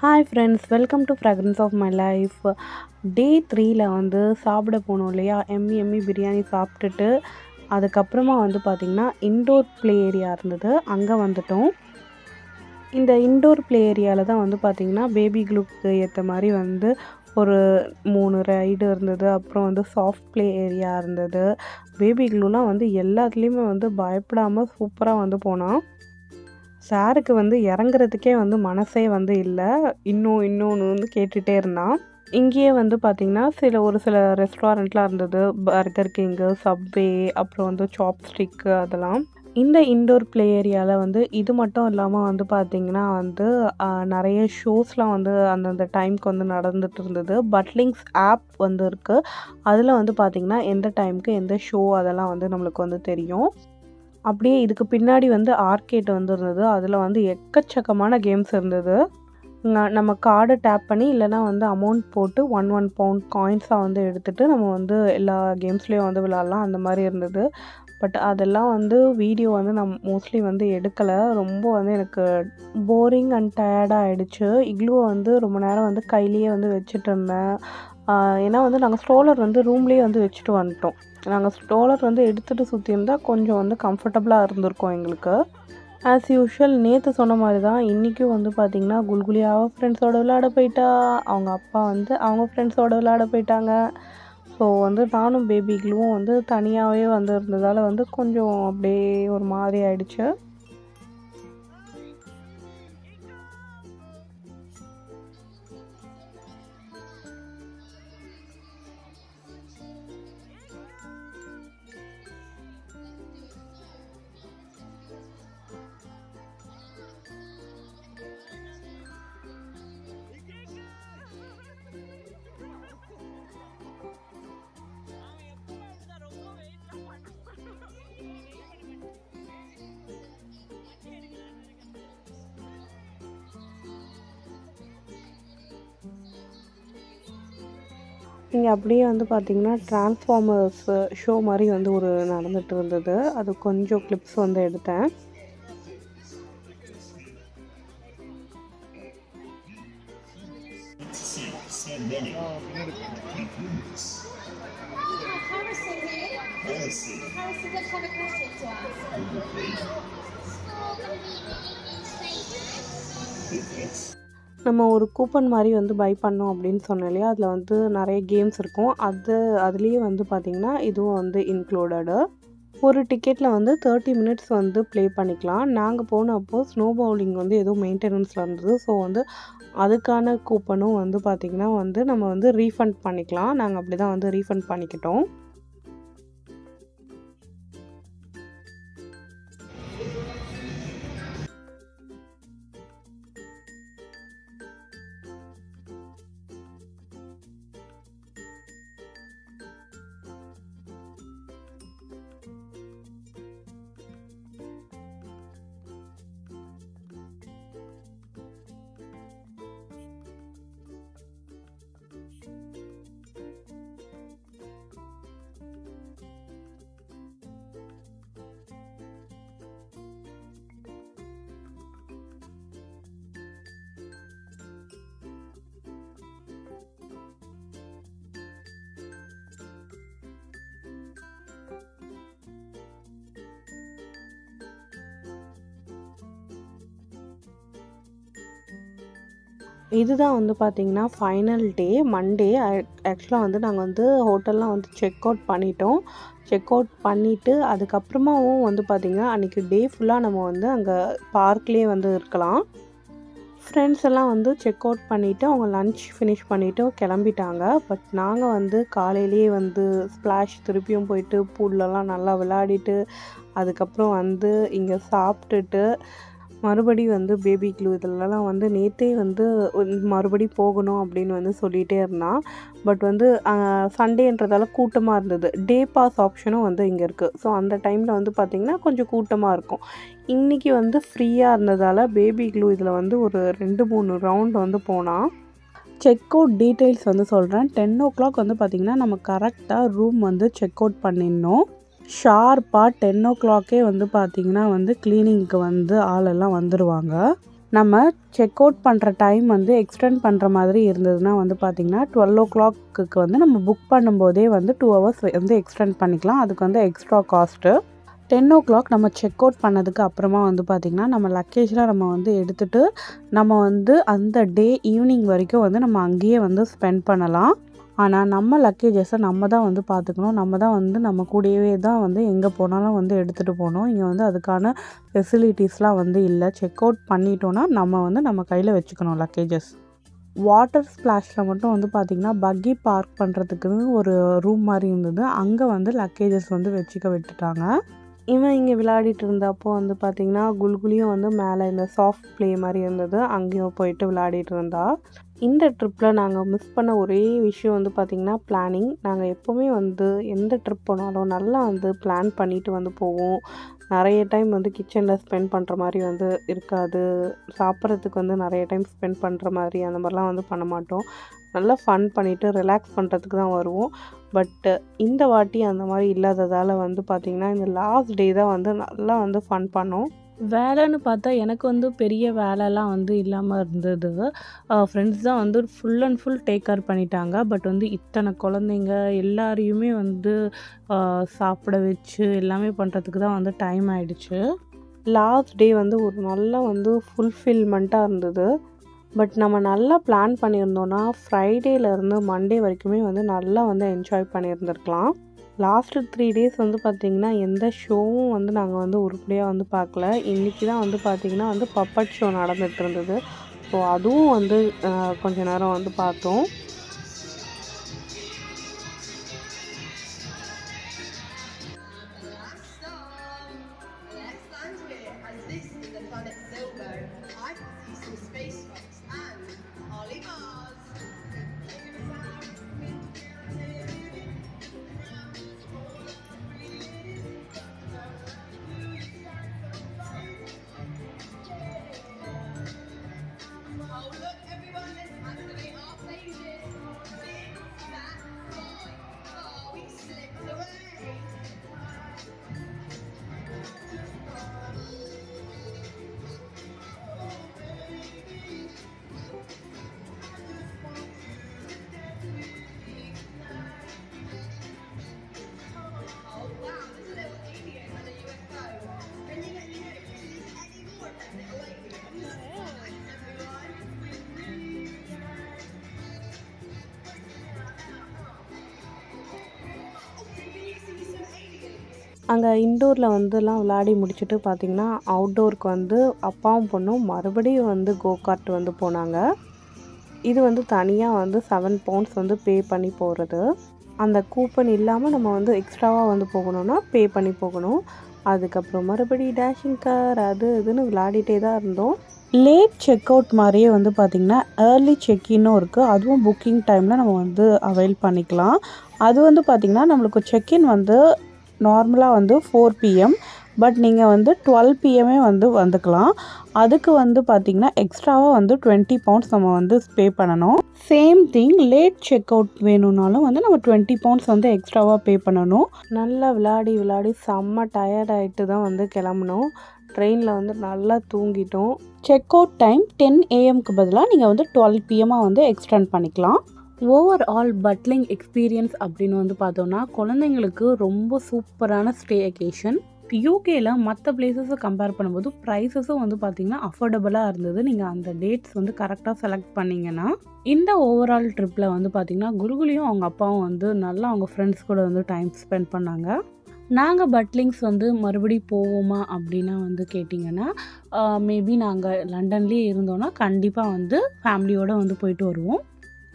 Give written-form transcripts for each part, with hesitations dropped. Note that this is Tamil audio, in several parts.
Hi friends, welcome to fragrance of my life. Day 3ல் வந்து சாப்பிட போனோம் இல்லையா, எம்மி பிரியாணி சாப்பிட்டுட்டு அதுக்கப்புறமா வந்து பார்த்திங்கன்னா இன்டோர் ப்ளே ஏரியா இருந்தது, அங்கே வந்துட்டோம். இந்த இன்டோர் ப்ளே ஏரியாவில் தான் வந்து பார்த்திங்கன்னா பேபி க்ளூக்கு ஏற்ற மாதிரி வந்து ஒரு 3 ரைடு இருந்தது. அப்புறம் வந்து சாஃப்ட் ப்ளே ஏரியா இருந்தது. பேபி க்ளூலாம் வந்து எல்லாத்துலேயுமே வந்து பயப்படாமல் சூப்பராக வந்து போனான். சாருக்கு வந்து இறங்குறதுக்கே வந்து மனசே வந்து இல்லை, இன்னொன்று வந்து கேட்டுகிட்டே இருந்தான். இங்கேயே வந்து பார்த்திங்கன்னா ஒரு சில ரெஸ்டாரண்ட்லாம் இருந்தது, பர்கர் கிங்கு, சப்வே, அப்புறம் வந்து சாப்ஸ்டிக்கு அதெல்லாம். இந்த இன்டோர் ப்ளே ஏரியாவில் வந்து இது மட்டும் இல்லாமல் வந்து பார்த்திங்கன்னா வந்து நிறைய ஷோஸ்லாம் வந்து அந்தந்த டைமுக்கு வந்து நடந்துகிட்டு இருந்தது. பட்லிங்ஸ் ஆப் வந்து இருக்குது, அதில் வந்து பார்த்திங்கன்னா எந்த டைமுக்கு எந்த ஷோ அதெல்லாம் வந்து நம்மளுக்கு வந்து தெரியும். அப்படியே இதுக்கு பின்னாடி வந்து ஆர்கேட் வந்து இருந்தது, அதில் வந்து எக்கச்சக்கமான கேம்ஸ் இருந்தது. நம்ம கார்டை டேப் பண்ணி இல்லைனா வந்து அமௌண்ட் போட்டு 1 பவுண்ட் காயின்ஸாக வந்து எடுத்துகிட்டு நம்ம வந்து எல்லா கேம்ஸ்லேயும் வந்து விளாட்லாம், அந்த மாதிரி இருந்தது. பட் அதெல்லாம் வந்து வீடியோ வந்து நான் மோஸ்ட்லி வந்து எடுக்கலை. ரொம்ப வந்து எனக்கு போரிங் அண்ட் டயர்டாக ஆகிடுச்சு. இக்லூவை வந்து ரொம்ப நேரம் வந்து கையிலேயே வந்து வச்சுட்டு இருந்தேன். ஏன்னா வந்து நாங்கள் ஸ்ட்ரோலர் வந்து ரூம்லேயே வந்து வச்சுட்டு வந்துட்டோம். நாங்கள் ஸ்ட்ரோலர் வந்து எடுத்துகிட்டு சுற்றியிருந்தால் கொஞ்சம் வந்து கம்ஃபர்டபுளாக இருந்திருக்கும் எங்களுக்கு. ஆஸ் யூஷுவல் நேற்று சொன்ன மாதிரி தான் இன்றைக்கும் வந்து பார்த்திங்கன்னா குல்குலியாவை ஃப்ரெண்ட்ஸோடு விளையாட போயிட்டா, அவங்க அப்பா வந்து அவங்க ஃப்ரெண்ட்ஸோடு விளையாட போயிட்டாங்க. ஸோ வந்து நானும் பேபி க்ளூவும் வந்து தனியாகவே வந்து இருந்ததால் வந்து கொஞ்சம் அப்படியே ஒரு மாதிரி ஆயிடுச்சு. இங்கே அப்படியே வந்து பார்த்திங்கன்னா டிரான்ஸ்ஃபார்மர்ஸ் ஷோ மாதிரி வந்து ஒரு நடந்துகிட்டு இருந்தது, அது கொஞ்சம் கிளிப்ஸ் வந்து எடுத்தேன். நம்ம ஒரு கூப்பன் மாதிரி வந்து பை பண்ணோம் அப்படின்னு சொன்னோம் இல்லையா, அதில் வந்து நிறைய கேம்ஸ் இருக்கும். அதுலேயே வந்து பார்த்திங்கன்னா இதுவும் வந்து இன்க்ளூடடு. ஒரு டிக்கெட்டில் வந்து 30 மினிட்ஸ் வந்து ப்ளே பண்ணிக்கலாம். நாங்கள் போனப்போ ஸ்னோ பவுலிங் வந்து ஏதோ மெயின்டெனன்ஸில் இருந்தது. ஸோ வந்து அதுக்கான கூப்பனும் வந்து பார்த்திங்கன்னா வந்து நம்ம வந்து ரீஃபண்ட் பண்ணிக்கலாம். நாங்கள் அப்படி தான் வந்து ரீஃபண்ட் பண்ணிக்கிட்டோம். இதுதான் வந்து பார்த்திங்கன்னா ஃபைனல் டே, மண்டே. ஆக்சுவலாக வந்து நாங்கள் வந்து ஹோட்டல்லாம் வந்து செக் அவுட் பண்ணிட்டோம். செக் அவுட் பண்ணிவிட்டு அதுக்கப்புறமாவும் வந்து பார்த்திங்கன்னா அன்றைக்கி டே ஃபுல்லாக நம்ம வந்து அங்கே பார்க்லேயே வந்து இருக்கலாம். ஃப்ரெண்ட்ஸ் எல்லாம் வந்து செக் அவுட் பண்ணிவிட்டு அவங்க லன்ச் ஃபினிஷ் பண்ணிவிட்டு கிளம்பிட்டாங்க. பட் நாங்கள் வந்து காலையிலேயே வந்து ஸ்ப்ளாஷ் திருப்பியும் போயிட்டு பூல்லலாம் நல்லா விளையாடிட்டு அதுக்கப்புறம் வந்து இங்கே சாப்பிட்டுட்டு மறுபடியும் வந்து பேபி க்ளூ இதிலலாம் வந்து நேற்றே வந்து மறுபடி போகணும் அப்படின்னு வந்து சொல்லிகிட்டே இருந்தான். பட் வந்து சண்டேன்றதால கூட்டமாக இருந்தது. டே பாஸ் ஆப்ஷனும் வந்து இங்கே இருக்குது. ஸோ அந்த டைமில் வந்து பார்த்திங்கன்னா கொஞ்சம் கூட்டமாக இருக்கும். இன்றைக்கி வந்து ஃப்ரீயாக இருந்ததால் பேபி க்ளூ இதில் வந்து ஒரு 2-3 ரவுண்ட் வந்து போனான். செக் அவுட் டீட்டெயில்ஸ் வந்து சொல்கிறேன். 10 o'clock வந்து பார்த்திங்கன்னா நம்ம கரெக்டாக ரூம் வந்து செக் அவுட் பண்ணிடணும். ஷார்ப்பாக 10 o'clockே வந்து பார்த்திங்கன்னா வந்து க்ளீனிங்க்கு வந்து ஆளெல்லாம் வந்துடுவாங்க. நம்ம செக் அவுட் பண்ணுற டைம் வந்து எக்ஸ்டெண்ட் பண்ணுற மாதிரி இருந்ததுன்னா வந்து பார்த்திங்கன்னா 12 o'clock வந்து நம்ம புக் பண்ணும்போதே வந்து 2 hours வந்து எக்ஸ்டெண்ட் பண்ணிக்கலாம். அதுக்கு வந்து எக்ஸ்ட்ரா காஸ்ட்டு. 10 o'clock நம்ம செக் அவுட் பண்ணதுக்கு அப்புறமா வந்து பார்த்திங்கன்னா நம்ம லக்கேஜ்லாம் நம்ம வந்து எடுத்துகிட்டு நம்ம வந்து அந்த டே ஈவினிங் வரைக்கும் வந்து நம்ம அங்கேயே வந்து ஸ்பெண்ட் பண்ணலாம். ஆனால் நம்ம லக்கேஜஸை நம்ம தான் வந்து பார்த்துக்கணும். நம்ம தான் வந்து நம்ம கூடவே தான் வந்து எங்கே போனாலும் வந்து எடுத்துகிட்டு போகணும். இங்கே வந்து அதுக்கான ஃபெசிலிட்டிஸ்லாம் வந்து இல்லை. செக் அவுட் பண்ணிட்டோன்னா நம்ம வந்து நம்ம கையில் வச்சுக்கணும் லக்கேஜஸ். வாட்டர் ஸ்ப்ளாஷில் மட்டும் வந்து பார்த்திங்கன்னா பக்கி பார்க் பண்ணுறதுக்குன்னு ஒரு ரூம் மாதிரி இருந்தது. அங்கே வந்து லக்கேஜஸ் வந்து வச்சுக்க விட்டுட்டாங்க. இவன் இங்கே விளையாடிட்டு இருந்தப்போ வந்து பார்த்திங்கன்னா குல்குலியும் வந்து மேலே இந்த சாஃப்ட் ப்ளே மாதிரி இருந்தது. அங்கேயும் போயிட்டு விளையாடிட்டு இருந்தா. இந்த ட்ரிப்பில் நாங்கள் மிஸ் பண்ண ஒரே விஷயம் வந்து பார்த்திங்கன்னா பிளானிங். நாங்கள் எப்போவுமே வந்து எந்த ட்ரிப் போனாலும் நல்லா வந்து பிளான் பண்ணிவிட்டு வந்து போவோம். நிறைய டைம் வந்து கிச்சனில் ஸ்பெண்ட் பண்ணுற மாதிரி வந்து இருக்காது. சாப்பிட்றதுக்கு வந்து நிறைய டைம் ஸ்பெண்ட் பண்ணுற மாதிரி அந்த மாதிரிலாம் வந்து பண்ண மாட்டோம். நல்லா ஃபன் பண்ணிவிட்டு ரிலாக்ஸ் பண்ணுறதுக்கு தான் வருவோம். பட்டு இந்த வாட்டி அந்த மாதிரி இல்லாததால் வந்து பார்த்திங்கன்னா இந்த லாஸ்ட் டே தான் வந்து நல்லா வந்து ஃபன் பண்ணோம். வேலைன்னு பார்த்தா எனக்கு வந்து பெரிய வேலைலாம் வந்து இல்லாமல் இருந்தது. ஃப்ரெண்ட்ஸ் தான் வந்து full and full take care பண்ணிட்டாங்க. பட் வந்து இத்தனை குழந்தைங்க எல்லாரையுமே வந்து சாப்பிட வச்சு எல்லாமே பண்ணுறதுக்கு தான் வந்து டைம் ஆகிடுச்சு. லாஸ்ட் டே வந்து ஒரு நல்ல வந்து ஃபுல்ஃபில்மெண்ட்டாக இருந்தது. பட் நம்ம நல்லா பிளான் பண்ணியிருந்தோன்னா ஃப்ரைடேலேருந்து மண்டே வரைக்குமே வந்து நல்லா வந்து என்ஜாய் பண்ணியிருந்துருக்கலாம். லாஸ்ட்டு 3 days வந்து பார்த்திங்கன்னா எந்த ஷோவும் வந்து நாங்கள் வந்து உருப்படியாக வந்து பார்க்கல. இன்றைக்கி தான் வந்து பார்த்திங்கன்னா வந்து பப்பட் ஷோ நடந்துகிட்டு இருந்தது. ஸோ அதுவும் வந்து கொஞ்ச நேரம் வந்து பார்த்தோம். அங்கே இன்டோரில் வந்துலாம் விளையாடி முடிச்சுட்டு பார்த்திங்கன்னா அவுட்டோருக்கு வந்து அப்பாவும் பொண்ணும் மறுபடியும் வந்து கோகார்ட் வந்து போனாங்க. இது வந்து தனியாக வந்து 7 pounds வந்து பே பண்ணி போகிறது. அந்த கூப்பன் இல்லாமல் நம்ம வந்து எக்ஸ்ட்ராவாக வந்து போகணுன்னா பே பண்ணி போகணும். அதுக்கப்புறம் மறுபடியும் டேஷிங் கார் அது இதுன்னு விளையாடிட்டே தான் இருந்தோம். லேட் செக் அவுட் மாதிரியே வந்து பார்த்திங்கன்னா ஏர்லி செக்இன்னும் இருக்குது. அதுவும் புக்கிங் டைமில் நம்ம வந்து அவைல் பண்ணிக்கலாம். அது வந்து பார்த்திங்கன்னா நம்மளுக்கு செக்இன் வந்து நார்மலாக வந்து 4 PM. பட் நீங்கள் வந்து 12 PM வந்து வந்துக்கலாம். அதுக்கு வந்து பார்த்திங்கன்னா எக்ஸ்ட்ராவாக வந்து 20 pounds நம்ம வந்து பே பண்ணணும். Same thing late check out வேணும்னாலும் வந்து நம்ம 20 pounds வந்து எக்ஸ்ட்ராவாக பே பண்ணணும். நல்லா விளையாடி செம்ம டயர்ட் ஆகிட்டு தான் வந்து கிளம்புனோம். ட்ரெயினில் வந்து நல்லா தூங்கிட்டோம். செக் அவுட் டைம் 10 AM பதிலாக நீங்கள் வந்து 12 PM வந்து எக்ஸ்டெண்ட் பண்ணிக்கலாம். ஓவரால் பட்லிங் எக்ஸ்பீரியன்ஸ் அப்படின்னு வந்து பார்த்தோன்னா குழந்தைங்களுக்கு ரொம்ப சூப்பரான ஸ்டே அகேஷன். யூகேயில் மற்ற பிளேசஸை கம்பேர் பண்ணும்போது ப்ரைஸஸும் வந்து பார்த்திங்கன்னா அஃபோர்டபுளாக இருந்தது. நீங்கள் அந்த டேட்ஸ் வந்து கரெக்டாக செலக்ட் பண்ணிங்கன்னா இந்த ஓவரால் ட்ரிப்பில் வந்து பார்த்திங்கன்னா குல்குலியும் அவங்க அப்பாவும் வந்து நல்லா அவங்க ஃப்ரெண்ட்ஸ் கூட வந்து டைம் ஸ்பெண்ட் பண்ணாங்க. நாங்கள் பட்லிங்ஸ் வந்து மறுபடியும் போவோமா அப்படின்னா வந்து கேட்டிங்கன்னா மேபி நாங்கள் லண்டன்லேயே இருந்தோன்னா கண்டிப்பாக வந்து ஃபேமிலியோடு வந்து போயிட்டு வருவோம்.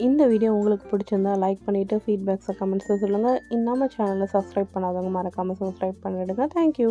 இந்த வீடியோ உங்களுக்கு பிடிச்சிருந்தா லைக் பண்ணிவிட்டு ஃபீட்பேக்ஸை கமெண்ட்ஸில் சொல்லுங்கள். நம்ம சேனலை சப்ஸ்கிரைப் பண்ணாதவங்க மறக்காமல் சப்ஸ்கிரைப் பண்ணிவிடுங்க. தேங்க்யூ.